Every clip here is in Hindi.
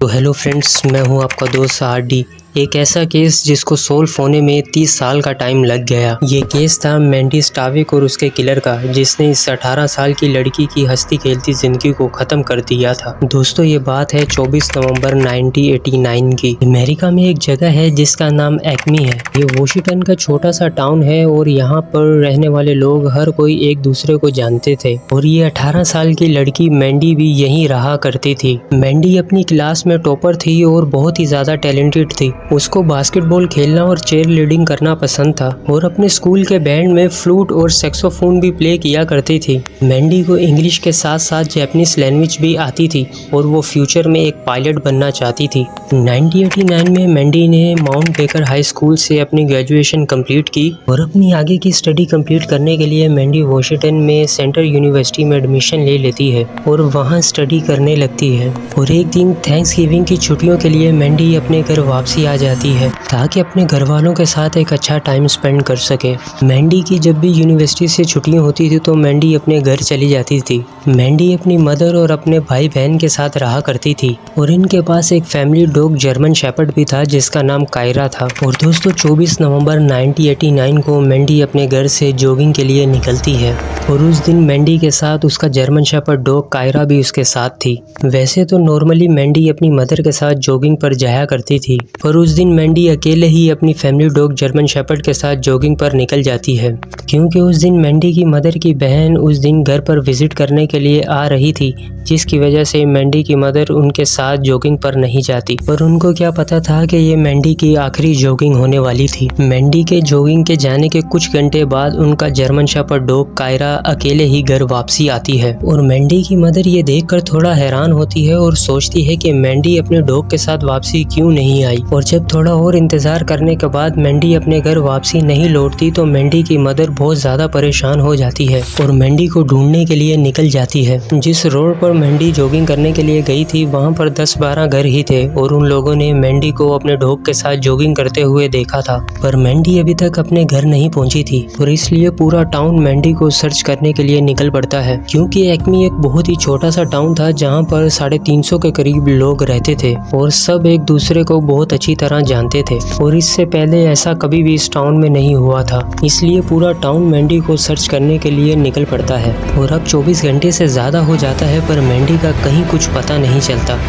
तो हेलो फ्रेंड्स, मैं हूं आपका दोस्त RD। एक ऐसा केस जिसको सोल्व होने में 30 साल का टाइम लग गया। ये केस था मैंडी स्टाविक और उसके किलर का, जिसने इस 18 साल की लड़की की हंसती खेलती जिंदगी को खत्म कर दिया था। दोस्तों, ये बात है 24 नवंबर 1989 की। अमेरिका में एक जगह है जिसका नाम एक्मी है। ये वॉशिंगटन का छोटा सा टाउन है और यहाँ पर रहने वाले लोग हर कोई एक दूसरे को जानते थे। और ये 18 साल की लड़की मैंडी भी यहीं रहा करती थी। मैंडी अपनी क्लास में टॉपर थी और बहुत ही ज्यादा टैलेंटेड थी। उसको बास्केटबॉल खेलना और चेयर लीडिंग करना पसंद था और अपने स्कूल के बैंड में फ्लूट और सैक्सोफोन भी प्ले किया करती थी। मैंडी को इंग्लिश के साथ साथ जापानीज लैंग्वेज भी आती थी और वो फ्यूचर में एक पायलट बनना चाहती थी। 1989 में मैंडी ने माउंट बेकर हाई स्कूल से अपनी ग्रेजुएशन कंप्लीट की और अपनी आगे की स्टडी कंप्लीट करने के लिए मैंडी वॉशिंगटन में सेंट्रल यूनिवर्सिटी में एडमिशन ले लेती है और वहाँ स्टडी करने लगती है। और एक दिन थैंक्सगिविंग की छुट्टियों के लिए मैंडी अपने घर वापसी आ जाती है ताकि अपने घर वालों के साथ एक अच्छा टाइम स्पेंड कर सके। मैंडी की जब भी यूनिवर्सिटी से छुट्टियां होती थी तो मैंडी अपने घर चली जाती थी। मैंडी अपनी मदर और अपने भाई बहन के साथ रहा करती थी और इनके पास एक फैमिली डॉग जर्मन शेपर्ड भी था जिसका नाम कायरा था। और दोस्तों, 24 नवंबर 1989 को मैंडी अपने घर से जॉगिंग के लिए निकलती है और उस दिन मैंडी के साथ उसका जर्मन शेपर्ड डॉग कायरा भी उसके साथ थी। वैसे तो नॉर्मली मैंडी अपनी मदर के साथ जॉगिंग पर जाया करती थी, पर उस दिन मैंडी अकेले ही अपनी फैमिली डॉग जर्मन शेपर्ड के साथ जॉगिंग पर निकल जाती है, क्योंकि उस दिन मैंडी की मदर की बहन उस दिन घर पर विजिट करने के लिए आ रही थी, जिसकी वजह से मैंडी की मदर उनके साथ जॉगिंग पर नहीं जाती। पर उनको क्या पता था कि ये मैंडी की आखिरी जॉगिंग होने वाली थी। मैंडी के जॉगिंग के जाने के कुछ घंटे बाद उनका जर्मन शेपर्ड डॉग कायरा अकेले ही घर वापसी आती है और मैंडी की मदर ये देखकर थोड़ा हैरान होती है और सोचती है कि मैंडी अपने डॉग के साथ वापसी क्यों नहीं आई। और जब थोड़ा और इंतजार करने के बाद मैंडी अपने घर वापसी नहीं लौटती तो मैंडी की मदर बहुत ज्यादा परेशान हो जाती है और मैंडी को ढूंढने के लिए निकल जाती है। जिस रोड पर मैंडी जॉगिंग करने के लिए गई थी वहाँ पर 10-12 घर ही थे और उन लोगों ने मैंडी को अपने डॉग के साथ जॉगिंग करते हुए देखा था। पर मैंडी अभी तक अपने घर नहीं पहुंची थी और इसलिए पूरा टाउन मैंडी को सर्च करने के लिए निकल पड़ता है, क्योंकि एक्मी एक बहुत ही छोटा सा टाउन था जहाँ पर 350 के करीब लोग रहते थे और सब एक दूसरे को बहुत अच्छी तरह जानते थे और इससे पहले ऐसा कभी भी इस टाउन में नहीं हुआ था। इसलिए पूरा टाउन मैंडी को सर्च करने के लिए निकल पड़ता है और अब 24 घंटे से ज्यादा हो जाता है पर मैंडी का कहीं कुछ पता नहीं चलता।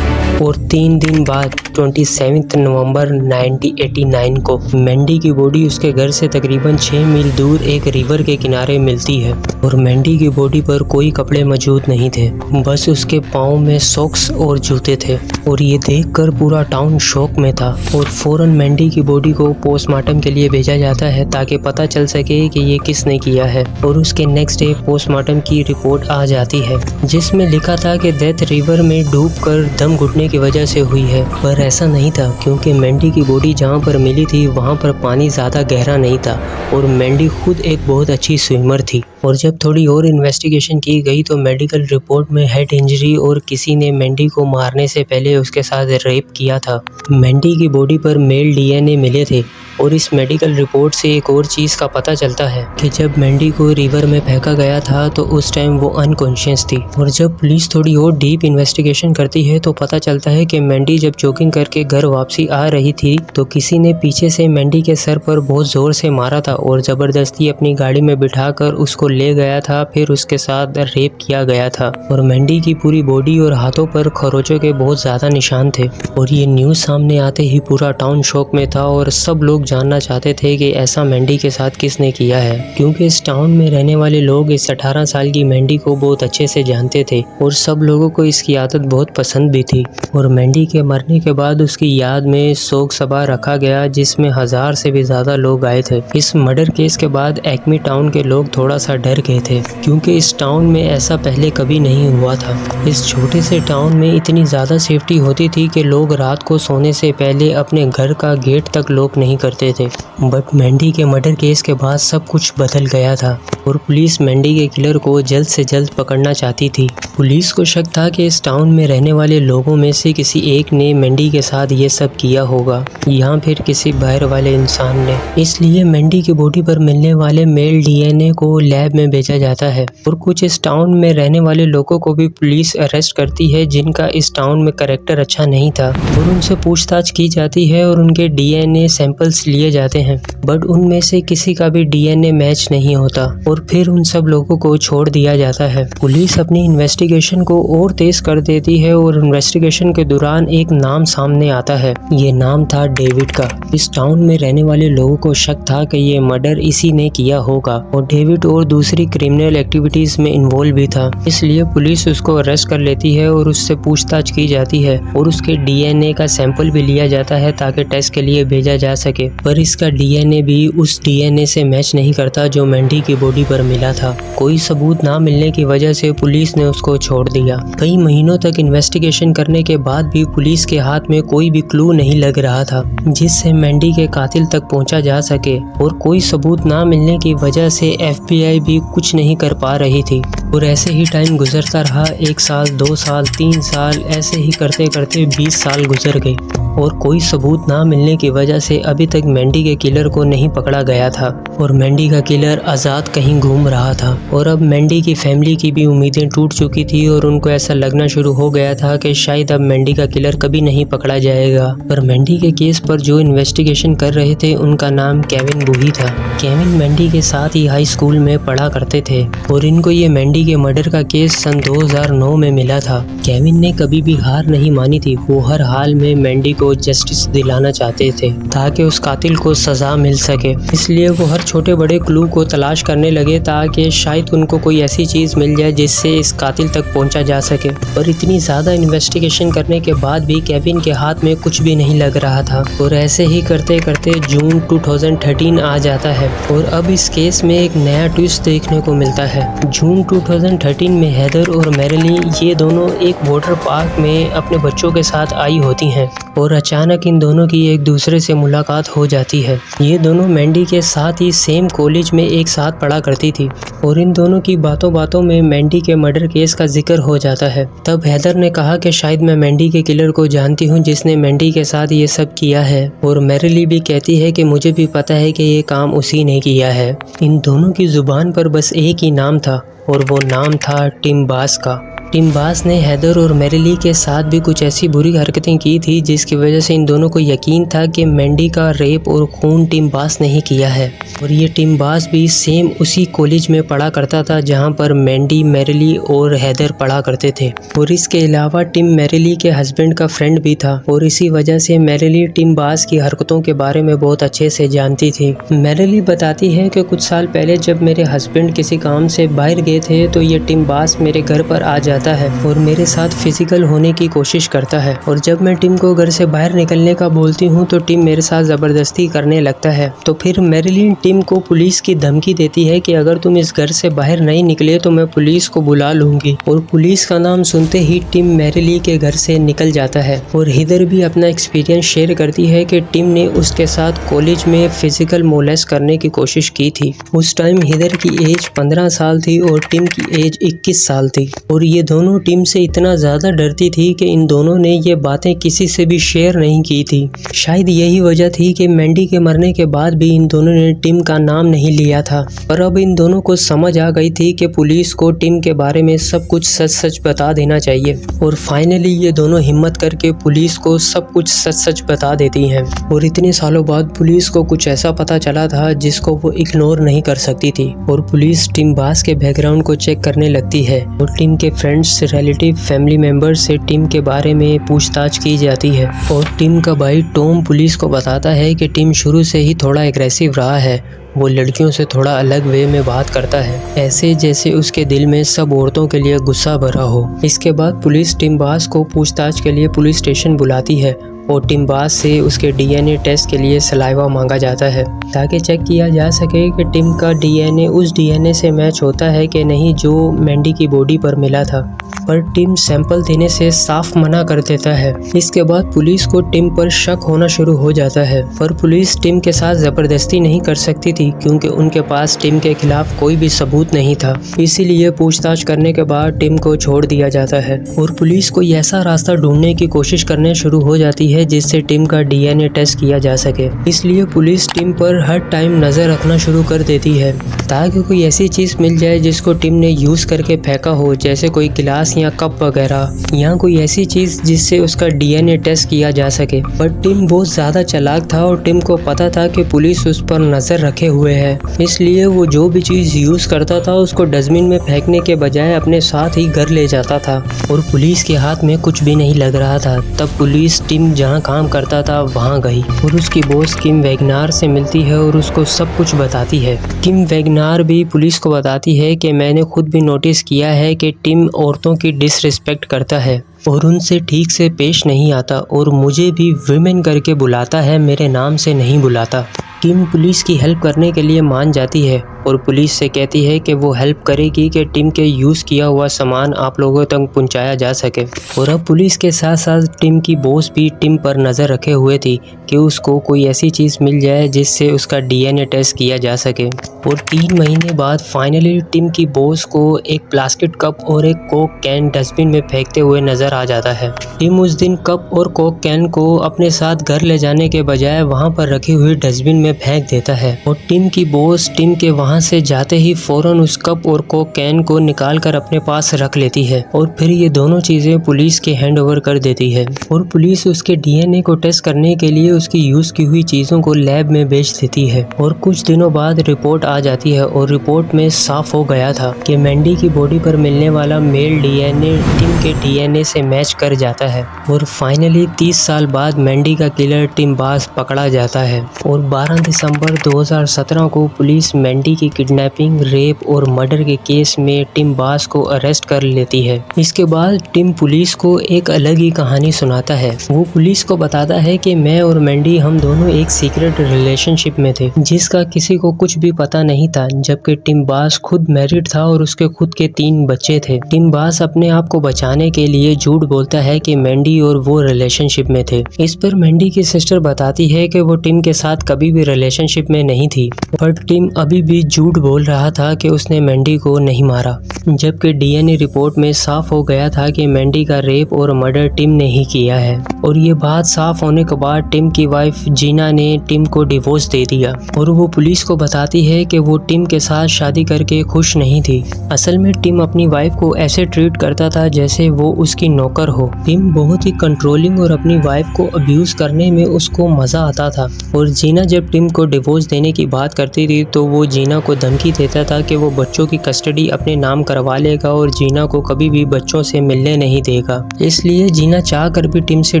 और 3 दिन बाद 27 नवंबर 1989 को मैंडी की बॉडी उसके घर से तकरीबन 6 मील दूर एक रिवर के किनारे मिलती है और मैंडी की बॉडी पर कोई कपड़े मौजूद नहीं थे, बस उसके पाँव में सॉक्स और जूते थे। और ये देखकर पूरा टाउन शॉक में था और फौरन मैंडी की बॉडी को पोस्टमार्टम के लिए भेजा जाता है ताकि पता चल सके कि ये किसने किया है। और उसके नेक्स्ट डे पोस्टमार्टम की रिपोर्ट आ जाती है जिसमें लिखा था कि डेथ रिवर में डूबकर दम घुटने की वजह से हुई है। पर ऐसा नहीं था, क्योंकि मैंडी की बॉडी जहाँ पर मिली थी वहाँ पर पानी ज़्यादा गहरा नहीं था और मैंडी खुद एक बहुत अच्छी स्विमर थी। और जब थोड़ी और इन्वेस्टिगेशन की गई तो मेडिकल रिपोर्ट में हेड इंजरी और किसी ने मैंडी को मारने से पहले उसके साथ रेप किया था। मैंडी की बॉडी पर मेल DNA मिले थे और इस मेडिकल रिपोर्ट से एक और चीज़ का पता चलता है कि जब मैंडी को रिवर में फेंका गया था तो उस टाइम वो अनकॉन्शियस थी। और जब पुलिस थोड़ी और डीप इन्वेस्टिगेशन करती है तो पता चलता है कि मैंडी जब जॉगिंग करके घर वापसी आ रही थी तो किसी ने पीछे से मैंडी के सर पर बहुत जोर से मारा था और ज़बरदस्ती अपनी गाड़ी में बिठाकर उसको ले गया था, फिर उसके साथ रेप किया गया था। और मैंडी की पूरी बॉडी और हाथों पर खरोचों के बहुत ज़्यादा निशान थे। और ये न्यूज़ सामने आते ही पूरा टाउन शॉक में था और सब लोग जानना चाहते थे कि ऐसा मैंडी के साथ किसने किया है, क्योंकि इस टाउन में रहने वाले लोग इस 18 साल की मैंडी को बहुत अच्छे से जानते थे और सब लोगों को इसकी आदत बहुत पसंद भी थी। और मैंडी के मरने के बाद उसकी याद में शोक सभा रखा गया जिसमें 1000 से भी ज़्यादा लोग आए थे। इस मर्डर केस के बाद एक्मी टाउन के लोग थोड़ा सा डर गए थे, क्योंकि इस टाउन में ऐसा पहले कभी नहीं हुआ था। इस छोटे से टाउन में इतनी ज़्यादा सेफ्टी होती थी कि लोग रात को सोने से पहले अपने घर का गेट तक लॉक नहीं करते थे। बट मैंडी के मर्डर केस के बाद सब कुछ बदल गया था और पुलिस मैंडी के किलर को जल्द से जल्द पकड़ना चाहती थी। पुलिस को शक था कि इस टाउन में रहने वाले लोगों में से किसी एक ने मैंडी के साथ ये सब किया होगा या फिर किसी बाहर वाले इंसान ने। इसलिए मैंडी की बॉडी पर मिलने वाले मेल DNA को लैब लैब में भेजा जाता है और कुछ इस टाउन में रहने वाले लोगों को भी पुलिस अरेस्ट करती है जिनका इस टाउन में कैरेक्टर अच्छा नहीं था और उनसे पूछताछ की जाती है और उनके डीएनए सैंपल्स लिए जाते हैं, बट उनमें से किसी का भी डीएनए मैच नहीं होता और फिर उन सब लोगों को छोड़ दिया जाता है। पुलिस अपनी इन्वेस्टिगेशन को और तेज कर देती है और इन्वेस्टिगेशन के दौरान एक नाम सामने आता है। ये नाम था डेविड का। इस टाउन में रहने वाले लोगों को शक था कि ये मर्डर इसी ने किया होगा और डेविड और दूसरी क्रिमिनल एक्टिविटीज में इन्वॉल्व भी था, इसलिए पुलिस उसको अरेस्ट कर लेती है और उससे पूछताछ की जाती है और उसके डीएनए का सैंपल भी लिया जाता है ताकि टेस्ट के लिए भेजा जा सके, पर इसका डीएनए भी उस डीएनए से मैच नहीं करता जो मैंडी की बॉडी पर मिला था। कोई सबूत ना मिलने की वजह से पुलिस ने उसको छोड़ दिया। कई महीनों तक इन्वेस्टिगेशन करने के बाद भी पुलिस के हाथ में कोई भी क्लू नहीं लग रहा था जिससे मैंडी के कातिल तक पहुंचा जा सके और कोई सबूत ना मिलने की वजह से एफबीआई भी कुछ नहीं कर पा रही थी और ऐसे ही टाइम गुजरता रहा। 1 साल, 2 साल, 3 साल, ऐसे ही करते करते 20 साल गुजर गए और कोई सबूत ना मिलने की वजह से अभी तक मैंडी के किलर को नहीं पकड़ा गया था और मैंडी का किलर आज़ाद कहीं घूम रहा था और अब मैंडी की फैमिली की भी उम्मीदें टूट चुकी थी और उनको ऐसा लगना शुरू हो गया था कि शायद अब मैंडी का किलर कभी नहीं पकड़ा जाएगा। पर मैंडी के केस पर जो इन्वेस्टिगेशन कर रहे थे उनका नाम केविन बूही था। केविन मैंडी के साथ ही हाई स्कूल में पढ़ा करते थे और इनको ये मैंडी के मर्डर का केस सन 2009 में मिला था। केविन ने कभी भी हार नहीं मानी थी। वो हर हाल में मैंडी को जस्टिस दिलाना चाहते थे ताकि उस कातिल को सजा मिल सके, इसलिए वो हर छोटे बड़े क्लू को तलाश करने लगे ताकि शायद उनको कोई ऐसी चीज मिल जाए जिससे इस कातिल तक पहुंचा जा सके। पर इतनी ज्यादा इन्वेस्टिगेशन करने के बाद भी केविन के हाथ में कुछ भी नहीं लग रहा था और ऐसे ही करते करते जून 2013 आ जाता है और अब इस केस में एक नया ट्विस्ट देखने को मिलता है। जून 2013 में हेदर और मैरिली ये दोनों एक वाटर पार्क में अपने बच्चों के साथ आई होती हैं और अचानक इन दोनों की एक दूसरे से मुलाकात हो जाती है। ये दोनों मैंडी के साथ ही सेम कॉलेज में एक साथ पढ़ा करती थी और इन दोनों की बातों बातों में मैंडी के मर्डर केस का जिक्र हो जाता है। तब हेदर ने कहा कि शायद मैं मैंडी के किलर को जानती हूँ जिसने मैंडी के साथ ये सब किया है और मैरिली भी कहती है कि मुझे भी पता है कि ये काम उसी ने किया है। इन दोनों की जुबान पर बस एक ही नाम था और वो नाम था टिम बास का। टिम बास ने हेदर और मैरिली के साथ भी कुछ ऐसी बुरी हरकतें की थी जिसकी वजह से इन दोनों को यकीन था कि मैंडी का रेप और खून टिम बास ने ही किया है और ये टिम बास भी सेम उसी कॉलेज में पढ़ा करता था जहां पर मैंडी, मैरिली और हेदर पढ़ा करते थे और इसके अलावा टिम मैरिली के हस्बैंड का फ्रेंड भी था और इसी वजह से मैरिली टिम बास की हरकतों के बारे में बहुत अच्छे से जानती थी। मैरिली बताती है कि कुछ साल पहले जब मेरे हस्बैंड किसी काम से बाहर गए थे तो ये टिम बास मेरे घर पर आ जाता है और मेरे साथ फिजिकल होने की कोशिश करता है और जब मैं टिम को घर से बाहर निकलने का बोलती हूँ तो टिम मेरे साथ जबरदस्ती करने लगता है। तो फिर मैरिली टिम को पुलिस की धमकी देती है कि अगर तुम इस घर से बाहर नहीं निकले तो मैं पुलिस को बुला लूंगी और पुलिस का नाम सुनते ही टिम मैरिली के घर से निकल जाता है और हेदर भी अपना एक्सपीरियंस शेयर करती है कि टिम ने उसके साथ कॉलेज में फिजिकल मोलेस्ट करने की कोशिश की थी। उस टाइम हेदर की एज 15 साल थी और टिम की एज 21 साल थी और ये दोनों टिम से इतना ज्यादा डरती थी कि इन दोनों ने ये बातें किसी से भी शेयर नहीं की थी। शायद यही वजह थी कि मैंडी के मरने के बाद भी इन दोनों ने टिम का नाम नहीं लिया था, पर अब इन दोनों को समझ आ गई थी कि पुलिस को टिम के बारे में सब कुछ सच सच बता देना चाहिए और फाइनली ये दोनों हिम्मत करके पुलिस को सब कुछ सच सच बता देती हैं और इतने सालों बाद पुलिस को कुछ ऐसा पता चला था जिसको वो इग्नोर नहीं कर सकती थी और पुलिस टिम बास के बैकग्राउंड को चेक करने लगती है और टिम के फ्रेंड्स, रिलेटिव, फैमिली मेंबर से टिम के बारे में पूछताछ की जाती है और टिम का भाई टॉम पुलिस को बताता है कि टिम शुरू से ही थोड़ा एग्रेसिव रहा है। वो लड़कियों से थोड़ा अलग वे में बात करता है, ऐसे जैसे उसके दिल में सब औरतों के लिए गुस्सा भरा हो। इसके बाद पुलिस टिम बास को पूछताछ के लिए पुलिस स्टेशन बुलाती है और टिम बास से उसके डीएनए टेस्ट के लिए सलाइवा मांगा जाता है ताकि चेक किया जा सके कि टिम का डीएनए उस डीएनए से मैच होता है कि नहीं जो मैंडी की बॉडी पर मिला था, पर टिम सैंपल देने से साफ मना कर देता है। इसके बाद पुलिस को टिम पर शक होना शुरू हो जाता है, पर पुलिस टिम के साथ जबरदस्ती नहीं कर सकती थी क्योंकि उनके पास टिम के खिलाफ कोई भी सबूत नहीं था। इसीलिए पूछताछ करने के बाद टिम को छोड़ दिया जाता है और पुलिस कोई ऐसा रास्ता ढूंढने की कोशिश करने शुरू हो जाती है है जिससे टिम का डीएनए टेस्ट किया जा सके। इसलिए पुलिस टिम पर हर टाइम नजर रखना शुरू कर देती है ताकि कोई ऐसी चीज मिल जाए जिसको टिम ने यूज करके फेंका हो, जैसे कोई गिलास या कप वगैरह, या कोई ऐसी चीज जिससे उसका डीएनए टेस्ट किया जा सके। पर टिम बहुत ज्यादा चालाक था और टिम को पता था कि पुलिस उस पर नजर रखे हुए है, इसलिए वो जो भी चीज यूज करता था उसको डस्टबिन में फेंकने के बजाय अपने साथ ही घर ले जाता था। और पुलिस के हाथ में कुछ भी नहीं लग रहा था। तब पुलिस टिम जहाँ काम करता था वहाँ गई और उसकी बॉस किम वैगनार से मिलती है और उसको सब कुछ बताती है। किम वैगनार भी पुलिस को बताती है कि मैंने खुद भी नोटिस किया है कि टिम औरतों की डिसरिस्पेक्ट करता है और उनसे ठीक से पेश नहीं आता और मुझे भी विमेन करके बुलाता है, मेरे नाम से नहीं बुलाता। टिम पुलिस की हेल्प करने के लिए मान जाती है और पुलिस से कहती है कि वो हेल्प करेगी कि टिम के यूज़ किया हुआ सामान आप लोगों तक पहुंचाया जा सके। और अब पुलिस के साथ साथ टिम की बॉस भी टिम पर नज़र रखे हुए थी कि उसको कोई ऐसी चीज़ मिल जाए जिससे उसका डीएनए टेस्ट किया जा सके। और 3 महीने बाद फाइनली टिम की बॉस को एक प्लास्टिक कप और एक कोक कैन डस्टबिन में फेंकते हुए नजर आ जाता है। टिम उस दिन कप और कोक कैन को अपने साथ घर ले जाने के बजाय वहाँ पर रखी हुई डस्टबिन में फेंक देता है और टिम की बॉस टिम के वहाँ से जाते ही फौरन उस कप और कोक कैन को निकाल कर अपने पास रख लेती है और फिर ये दोनों चीजें पुलिस के हैंड ओवर कर देती है। और पुलिस उसके डीएनए को टेस्ट करने के लिए उसकी यूज की हुई चीजों को लैब में भेज देती है। और कुछ दिनों बाद रिपोर्ट आ जाती है और रिपोर्ट में साफ हो गया था कि मैंडी की बॉडी पर मिलने वाला मेल डीएनए टिम के डीएनए से मैच कर जाता है। और फाइनली 30 साल बाद मैंडी का किलर टिम बास पकड़ा जाता है। और 12 दिसंबर 2017 को पुलिस मैंडी की किडनैपिंग, रेप और मर्डर के केस में टिम बास को अरेस्ट कर लेती है। इसके बाद टिम पुलिस को एक अलग ही कहानी सुनाता है। वो पुलिस को बताता है कि मैं और मैंडी हम दोनों एक सीक्रेट रिलेशनशिप में थे जिसका किसी को कुछ भी पता नहीं था, जबकि टिम बास खुद मैरिड था और उसके खुद के 3 बच्चे थे। टिम बास अपने आप को बचाने के लिए झूठ बोलता है कि मैंडी और वो रिलेशनशिप में थे। इस पर मैंडी की सिस्टर बताती है कि वो टिम के साथ कभी भी रिलेशनशिप में नहीं थी, पर टिम अभी भी झूठ बोल रहा था कि उसने मैंडी को नहीं मारा, जबकि डीएनए रिपोर्ट में साफ हो गया था कि मैंडी का रेप और मर्डर टिम ने ही किया है। और ये बात साफ होने के बाद टिम की वाइफ जीना ने टिम को डिवोर्स दे दिया और वो पुलिस को बताती है कि वो टिम के साथ शादी करके खुश नहीं थी। असल में टिम अपनी वाइफ को ऐसे ट्रीट करता था जैसे वो उसकी नौकर हो। टिम बहुत ही कंट्रोलिंग और अपनी वाइफ को अब्यूज करने में उसको मजा आता था। और जीना जब टिम को डिवोर्स देने की बात करती थी तो वो जीना को धमकी देता था कि वो बच्चों की कस्टडी अपने नाम करवा लेगा और जीना को कभी भी बच्चों से मिलने नहीं देगा। इसलिए जीना चाह कर भी टिम से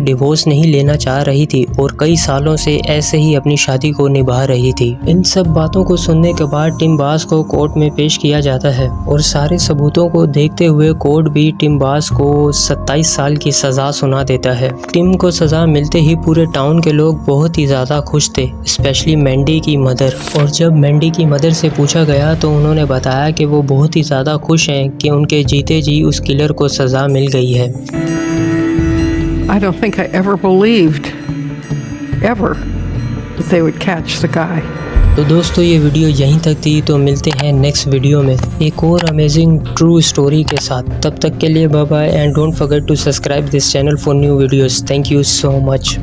डिवोर्स नहीं लेना चाह रही थी और कई सालों से ऐसे ही अपनी शादी को निभा रही थी। इन सब बातों को सुनने के बाद टिम बास को कोर्ट में पेश किया जाता है और सारे सबूतों को देखते हुए कोर्ट भी टिम बास को 27 साल की सजा सुना देता है। टिम को सजा मिलते ही पूरे टाउन के लोग बहुत ही ज्यादा खुश थे, स्पेशली मैंडी की मदर। और जब मैंडी की मदर से पूछा गया तो उन्होंने बताया कि वो बहुत ही ज़्यादा खुश हैं कि उनके जीते जी उस किलर को सज़ा मिल गई है। I don't think I ever believed ever that they would catch the guy. तो दोस्तों ये वीडियो यहीं तक थी, तो मिलते हैं नेक्स्ट वीडियो में एक और अमेजिंग ट्रू स्टोरी के साथ। तब तक के लिए bye bye and don't forget to subscribe this channel for new videos. Thank you so much.